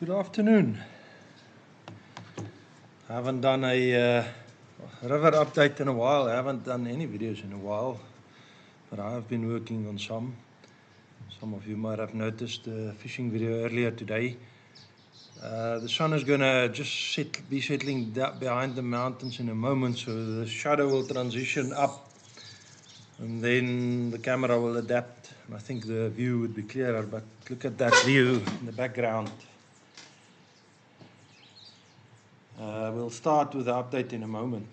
Good afternoon. I haven't done a river update in a while. I haven't done any videos in a while, but I have been working on some. Some of you might have noticed the fishing video earlier today. The sun is going to just be settling behind the mountains in a moment, so the shadow will transition up and then the camera will adapt. I think the view would be clearer, but look at that view in the background. We'll start with the update in a moment.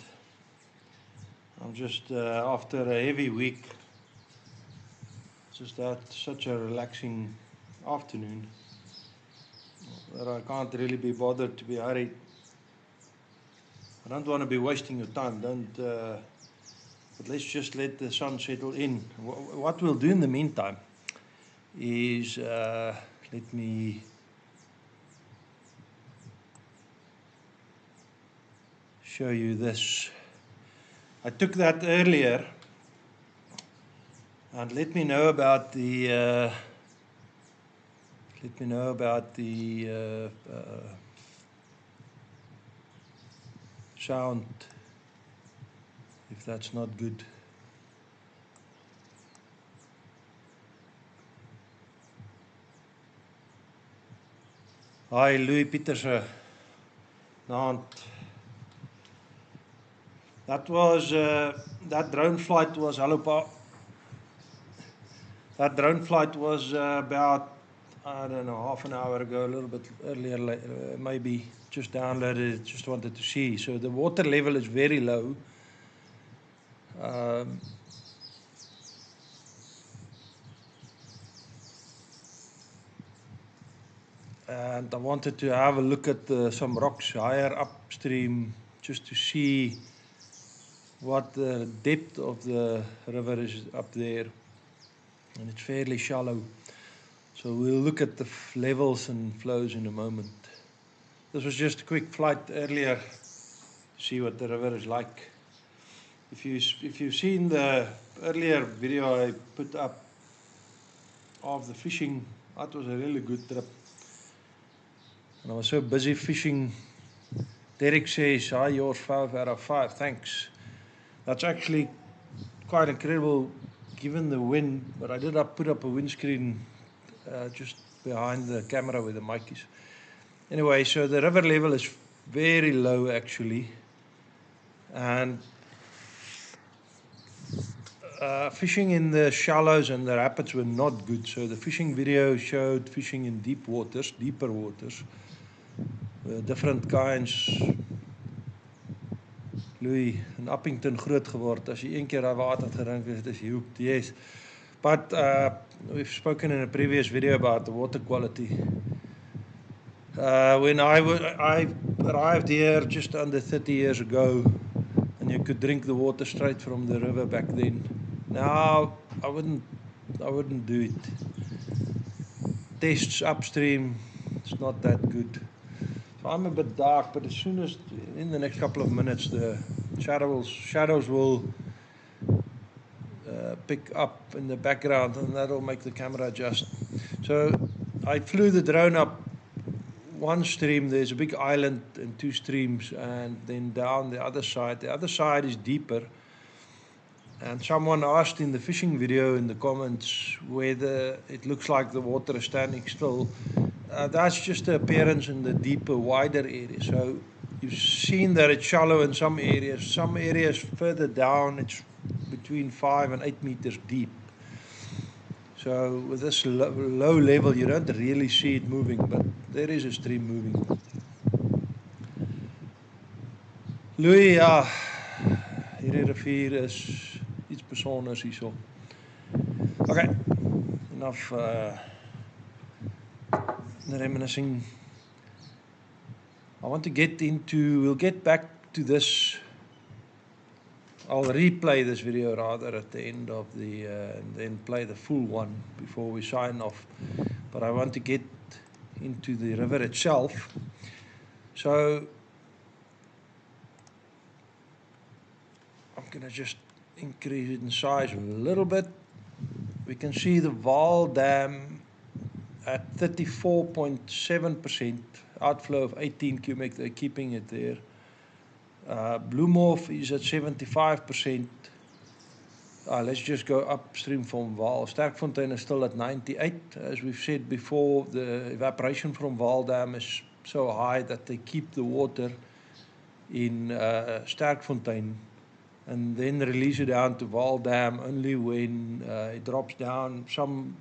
I'm just after a heavy week, just had such a relaxing afternoon that I can't really be bothered to be hurried. I don't want to be wasting your time, but let's just let the sun settle in. What we'll do in the meantime is, let me show you this. I took that earlier, and let me know about the sound, if that's not good. Hi, Louis Pieterse. That was that drone flight was That drone flight was about, I don't know, half an hour ago, a little bit earlier, maybe. Just downloaded it, just wanted to see. So the water level is very low. And I wanted to have a look at some rocks higher upstream, just to see what the depth of the river is up there. And it's fairly shallow. So we'll look at the levels and flows in a moment. This was just a quick flight earlier to see what the river is like. If you've seen the earlier video I put up of the fishing, that was a really good trip. And I was so busy fishing. Derek says, hi, yours 5 out of 5, thanks. That's actually quite incredible given the wind, but I did put up a windscreen just behind the camera where the mic is. Anyway, so the river level is very low actually, and fishing in the shallows and the rapids were not good. So the fishing video showed fishing in deeper waters, different kinds. Louis, in Uppington groot geword. As jy een keer daai water gedrink het, is jy hooked. Yes. But we've spoken in a previous video about the water quality. When I arrived here just under 30 years ago, and you could drink the water straight from the river back then. Now I wouldn't do it. Tests upstream, it's not that good. So I'm a bit dark, but as soon as in the next couple of minutes the shadows will pick up in the background, and that'll make the camera adjust. So I flew the drone up one stream. There's a big island and 2 streams, and then down the other side. The other side is deeper. And someone asked in the fishing video in the comments whether it looks like the water is standing still. That's just the appearance in the deeper, wider area. So you've seen that it's shallow in some areas. Some areas further down, it's between 5 and 8 meters deep. So with this low level, you don't really see it moving, but there is a stream moving. Louis, ja, hierdie rivier is iets besonders hierso. Okay, enough reminiscing. I want to we'll get back to this. I'll replay this video rather at the end of and then play the full one before we sign off. But I want to get into the river itself. So I'm going to just increase it in size a little bit. We can see the Val Dam at 34.7%, outflow of 18 cubic, they're keeping it there. Bloemhof is at 75%. Let's just go upstream from Val. Sterkfontein is still at 98. As we've said before, the evaporation from Val Dam is so high that they keep the water in Sterkfontein and then release it down to Val Dam only when it drops down. Some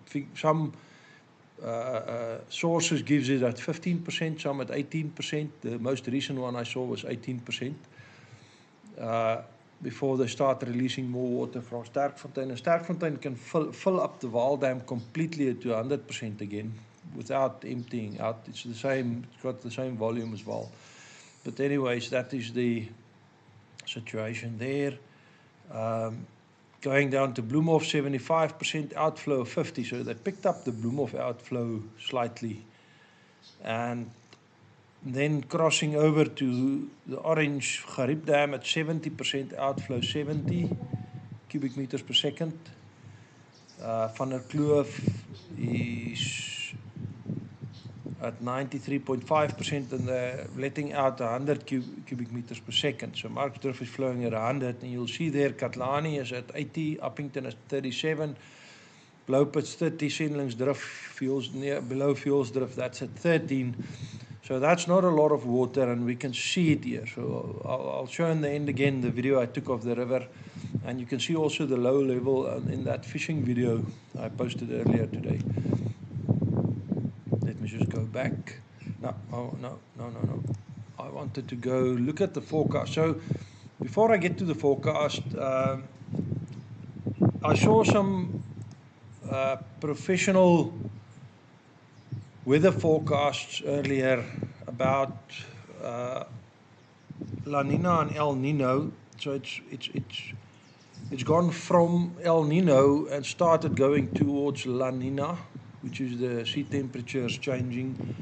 sources gives it at 15%, some at 18%. The most recent one I saw was 18%. Before they start releasing more water from Sterkfontein. And Sterkfontein can fill up the Val Dam completely to 100% again without emptying out. It's the same, it's got the same volume as Val. But anyways, that is the situation there. Going down to Bloemhof, 75%, outflow of 50. So they picked up the Bloemhof outflow slightly. And then crossing over to the orange Kad Dam at 70%, outflow 70 cubic meters per second. Van der Kloof is at 93.5% and they're letting out 100 cubic meters per second. So Marksdrift is flowing at 100 and you'll see there Katlani is at 80, Uppington is 37, Blowpit's 30, Sendlingsdrift below Fuelsdrift, that's at 13. So that's not a lot of water and we can see it here. So I'll show in the end again the video I took of the river, and you can see also the low level in that fishing video I posted earlier today. Let me just go back. No. I wanted to go look at the forecast. So before I get to the forecast, I saw some professional weather forecasts earlier about La Nina and El Nino. So it's gone from El Nino and started going towards La Nina, which is the sea temperatures changing.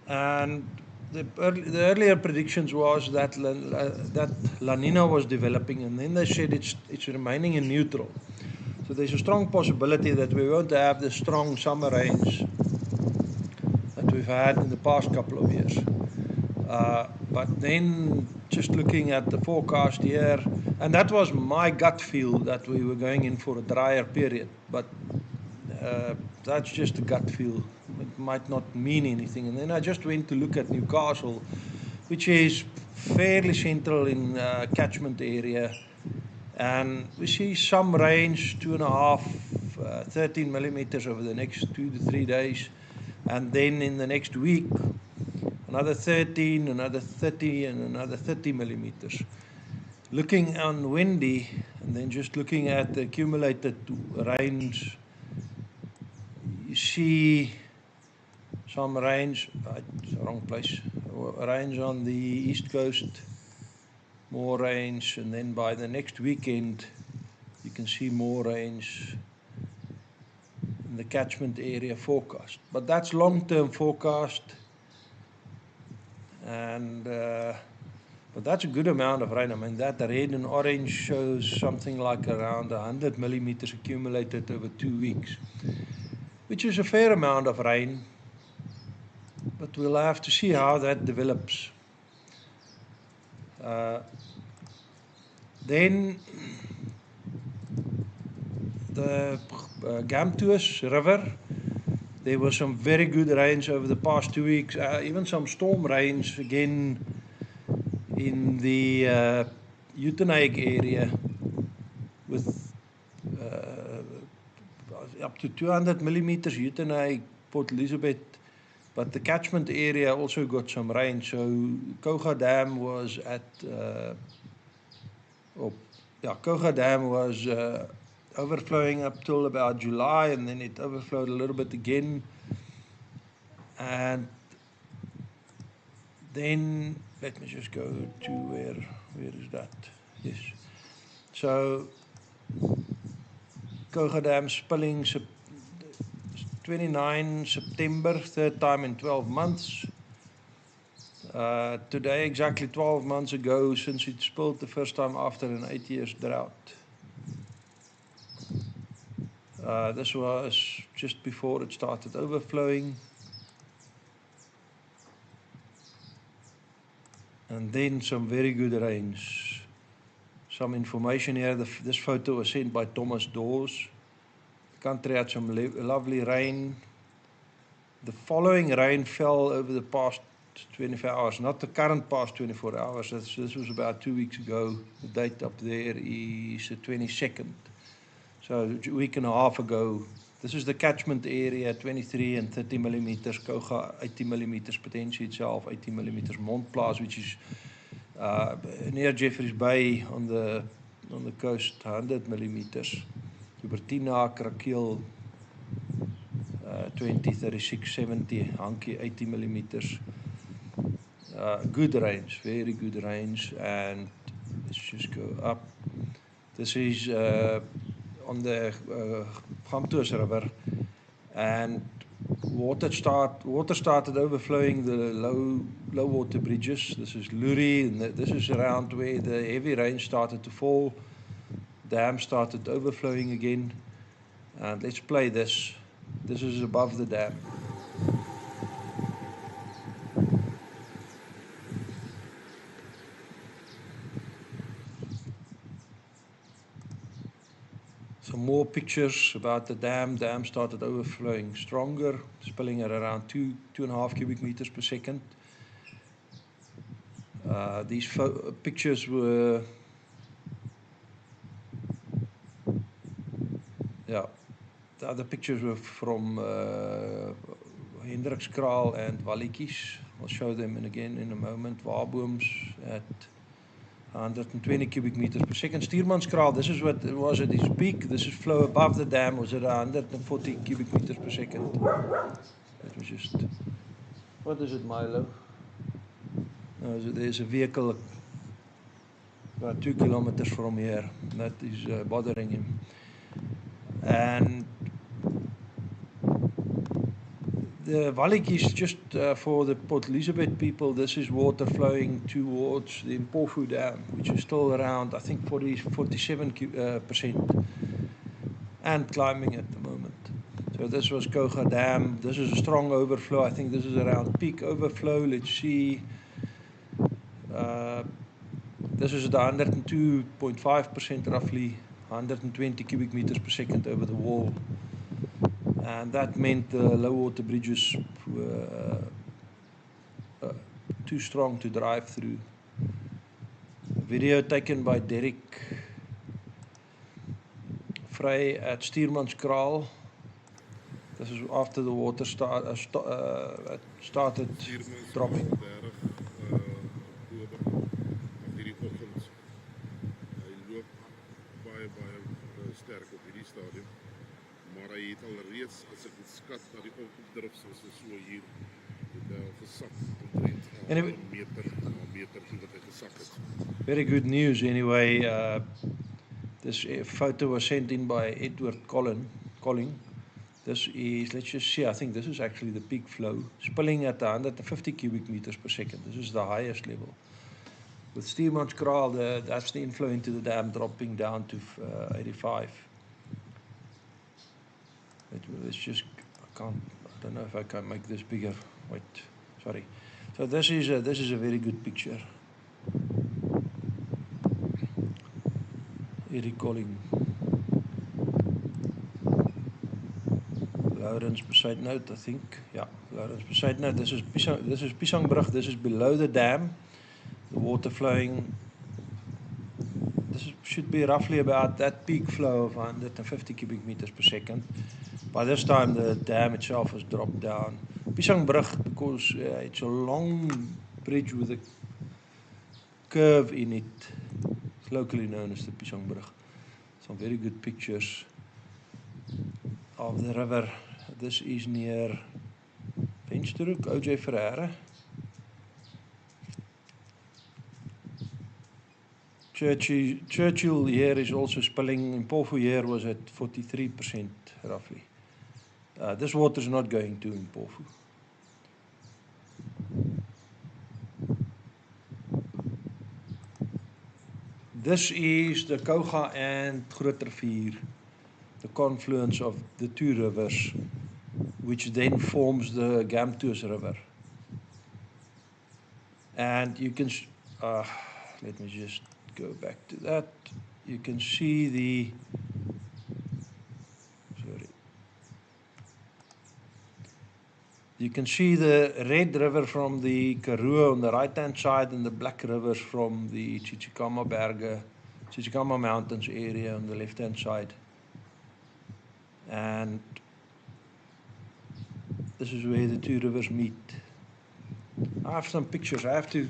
And the earlier predictions was that La Nina was developing, and then they said it's remaining in neutral. So there's a strong possibility that we won't have the strong summer rains that we've had in the past couple of years. But then just looking at the forecast here, and that was my gut feel that we were going in for a drier period, but that's just a gut feel. It might not mean anything. And then I just went to look at Newcastle, which is fairly central in catchment area, and we see some range, 2.5, 13 millimeters over the next 2 to 3 days, and then in the next week another 13, another 30, and another 30 millimeters. Looking on Wendy, and then just looking at the accumulated rains, you see some rains, wrong place, rains on the east coast, more rains, and then by the next weekend you can see more rains in the catchment area forecast. But that's long-term forecast, and but that's a good amount of rain. I mean, that red and orange shows something like around 100 millimeters accumulated over 2 weeks, which is a fair amount of rain, but we'll have to see how that develops. Then the Gamtoos River, there were some very good rains over the past 2 weeks, even some storm rains again in the Uitenhage area with up to 200 millimeters, Uitenhage, Port Elizabeth, but the catchment area also got some rain. So Kad Dam was at Kad Dam was overflowing up till about July, and then it overflowed a little bit again. And then let me just go to where is that? Yes. So Kad Dam spilling 29 September, third time in 12 months. Today, exactly 12 months ago, since it spilled the first time after an 8 years drought. This was just before it started overflowing. And then some very good rains. Some information here. This photo was sent by Thomas Dawes. The country had some lovely rain. The following rain fell over the past 24 hours, not the current past 24 hours. This was about 2 weeks ago. The date up there is the 22nd. So a week and a half ago. This is the catchment area, 23 and 30 millimeters, Koga 80 millimeters, potentially itself 80 millimeters, Montplaas, which is near Jeffreys Bay on the coast, 100 millimeters, Hubertina, Krakeel, 20, 36, 70, Hankie 80 millimeters. Good range, very good range, and let's just go up. This is on the Gamtoos River, and water started overflowing the low water bridges. This is Lurie, and this is around where the heavy rain started to fall. Dam started overflowing again, and let's play this. This is above the dam. Some more pictures about the dam. Dam started overflowing stronger, spilling at around 2.5 cubic meters per second. These pictures were, yeah, the other pictures were from Hendrikskraal and Walletjies. I'll show them again in a moment. Warbooms at 120 cubic meters per second. Stuurmanskraal, this is what it was at its peak. This is flow above the dam, was at 140 cubic meters per second. That was just, what is it, Milo? No, there's a vehicle about 2 kilometers from here. That is bothering him. And the Walletjies, just for the Port Elizabeth people, this is water flowing towards the Mpofu Dam, which is still around, I think, 47%, and climbing at the moment. So this was Kad Dam. This is a strong overflow. I think this is around peak overflow. Let's see. This is at 102.5% roughly, 120 cubic meters per second over the wall. And that meant the low water bridges were too strong to drive through. A video taken by Derek Frey at Stuurmanskraal. This is after the water started dropping. Sterk op hierdie stadium. Maar hy het al reeds, as ek het skat, na die opdrif soos so hier, het hy al gesak omtrent Anyway, meter wat hy gesak het. Very good news anyway. This photo was sent in by Edward Colling. This is, let's just see, I think this is actually the peak flow, spilling at 150 cubic meters per second. This is the highest level. With Stuurmanskraal, that's the inflow into the dam dropping down to 85. Let's just, I don't know if I can make this bigger. Wait, sorry. So this is a very good picture. Eric Colling. Lawrence Besuitnout, I think. Yeah, Lawrence Besuitnout. This is Piesangbrug. This is below the dam. The water flowing, should be roughly about that peak flow of 150 cubic meters per second. By this time, the dam itself has dropped down. Piesangbrug, because it's a long bridge with a curve in it. It's locally known as the Piesangbrug. Some very good pictures of the river. This is near Vensterhoek, OJ Ferreira. Churchill here is also spilling. Mpofu here was at 43% roughly. This water is not going to Mpofu. This is the Koga and Groot Rivier. The confluence of the two rivers, which then forms the Gamtoos River. And you can, let me just go back to that. You can see the, you can see the Red River from the Karoo on the right-hand side and the Black Rivers from the Chichikama Mountains area on the left-hand side. And this is where the two rivers meet. I have some pictures. I have to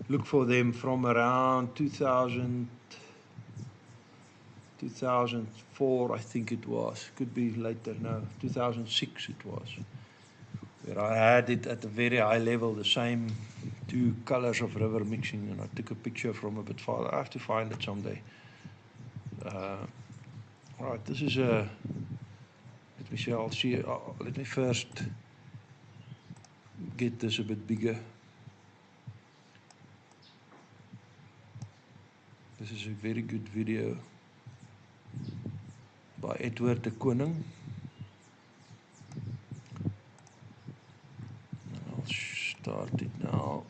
look for them from around 2004, I think it was. Could be later now. 2006 it was. Where I had it at a very high level, the same two colors of river mixing, and I took a picture from a bit farther. I have to find it someday. Right, this is a. Let me see. I'll see. Let me first get this a bit bigger. This is a very good video by Edward de Koning. I'll start it now.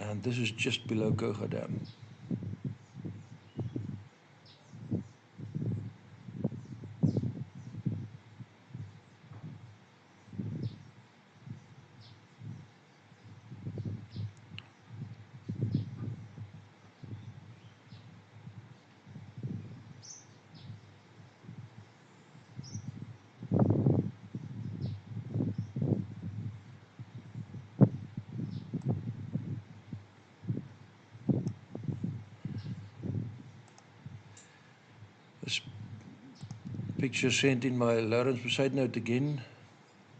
And this is just below Kad Dam. This picture sent in by Lawrence beside note again.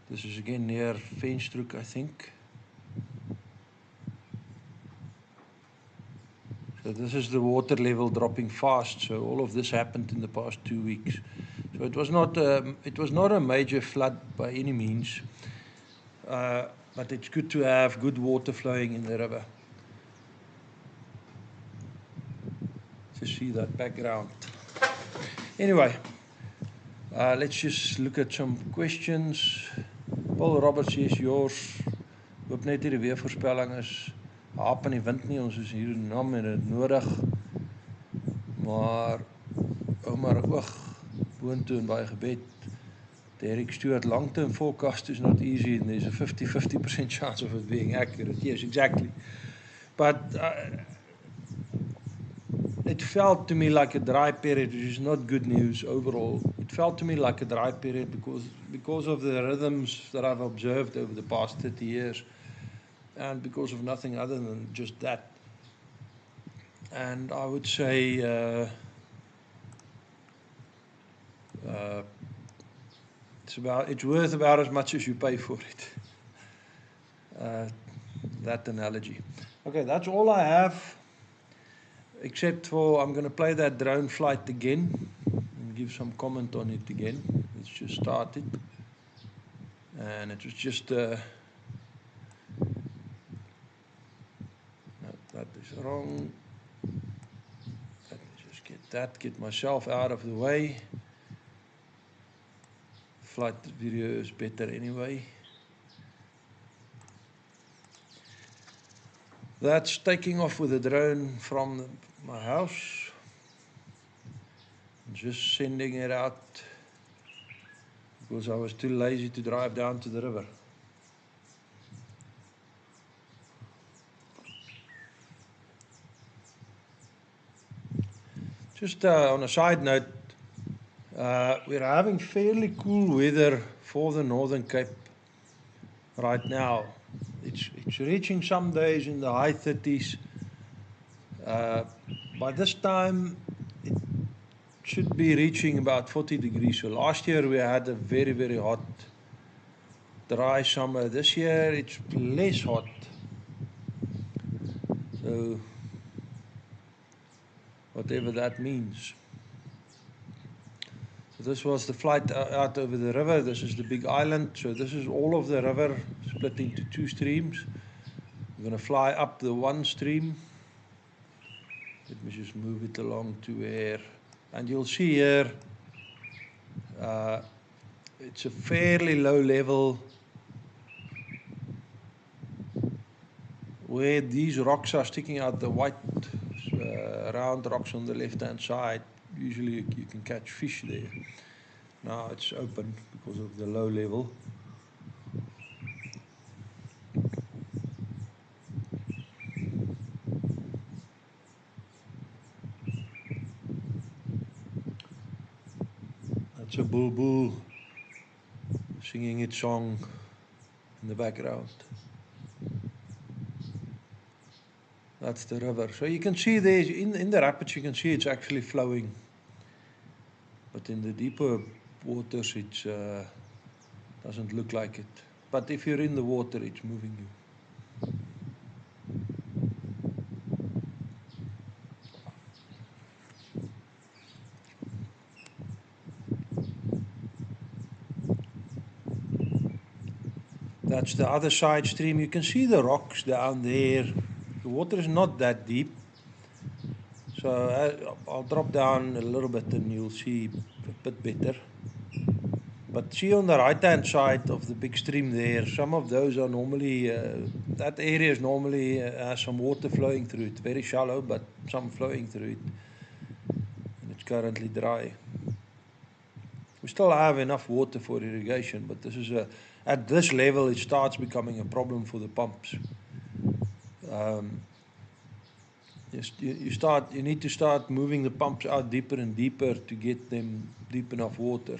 This is again near Venstruck, I think. So this is the water level dropping fast. So all of this happened in the past 2 weeks. So it was not a major flood by any means, but it's good to have good water flowing in the river. To see that background. Anyway, let's just look at some questions. Paul Roberts is yours. Hoop net hier die weervoorspelling is haap in die wind nie, ons is hier nam en dit nodig. Maar hou maar 'n oog boontoe en baie gebed. Derek Stewart, long-term forecast is not easy and there's a 50% chance of it being accurate. Yes, exactly. But it felt to me like a dry period, which is not good news overall. It felt to me like a dry period because of the rhythms that I've observed over the past 30 years and because of nothing other than just that. And I would say it's worth about as much as you pay for it. That analogy. Okay, that's all I have. Except for I'm going to play that drone flight again and give some comment on it again. Let's just start it. And it was just no, that is wrong. Let me just get myself out of the way. Flight video is better anyway. That's taking off with a drone from my house. Just sending it out because I was too lazy to drive down to the river. Just on a side note, we're having fairly cool weather for the Northern Cape right now. It's reaching some days in the high 30s. By this time, it should be reaching about 40 degrees. So last year we had a very, very hot, dry summer. This year it's less hot. So whatever that means. So this was the flight out over the river. This is the big island. So this is all of the river split into two streams. We're going to fly up the one stream. Let me just move it along to where, and you'll see here, it's a fairly low level where these rocks are sticking out, the white round rocks on the left hand side. Usually you can catch fish there. Now it's open because of the low level. That's a bulbul singing its song in the background. That's the river. So you can see there, in the rapids, you can see it's actually flowing. But in the deeper waters, it doesn't look like it. But if you're in the water, it's moving you. That's the other side stream. You can see the rocks down there. The water is not that deep. So I'll drop down a little bit and you'll see a bit better. But see on the right hand side of the big stream there, some of those are normally, that area is normally has some water flowing through it. Very shallow, but some flowing through it. And it's currently dry. We still have enough water for irrigation, but this is at this level it starts becoming a problem for the pumps. You need to start moving the pumps out deeper and deeper to get them deep enough water.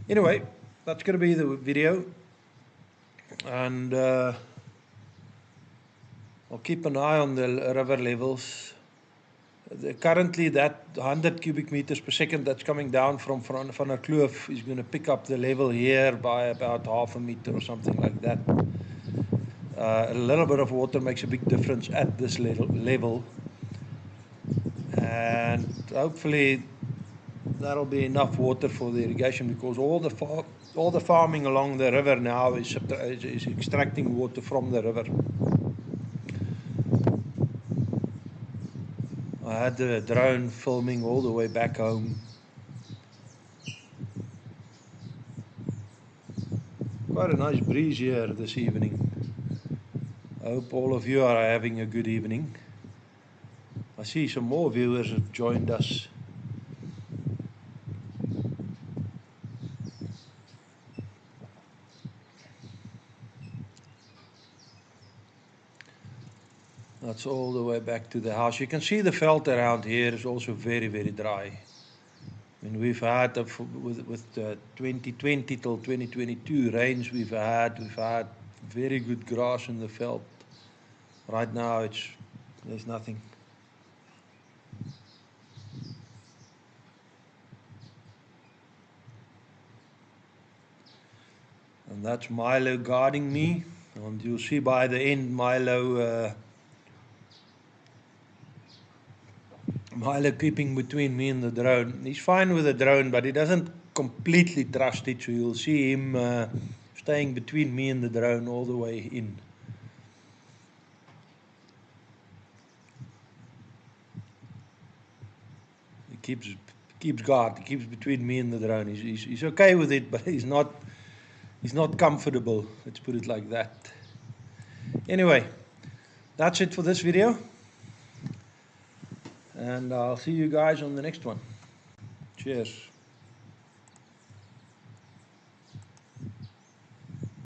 Anyway, that's going to be the video, and I'll keep an eye on the river levels. Currently, that 100 cubic meters per second that's coming down from Van der Kloof is going to pick up the level here by about half a meter or something like that. A little bit of water makes a big difference at this level, and hopefully that'll be enough water for the irrigation, because all the farming along the river now is extracting water from the river. I had the drone filming all the way back home. Quite a nice breeze here this evening. I hope all of you are having a good evening. I see some more viewers have joined us. That's all the way back to the house. You can see the veld around here is also very, very dry. I mean, we've had, with 2020 till 2022 rains we've had very good grass in the veld. Right now there's nothing. And that's Milo guarding me. And you'll see by the end Milo keeping between me and the drone. He's fine with the drone, but he doesn't completely trust it, so you'll see him staying between me and the drone all the way in. He keeps guard. He keeps between me and the drone. He's okay with it, but he's not comfortable. Let's put it like that. Anyway, that's it for this video. And I'll see you guys on the next one. Cheers.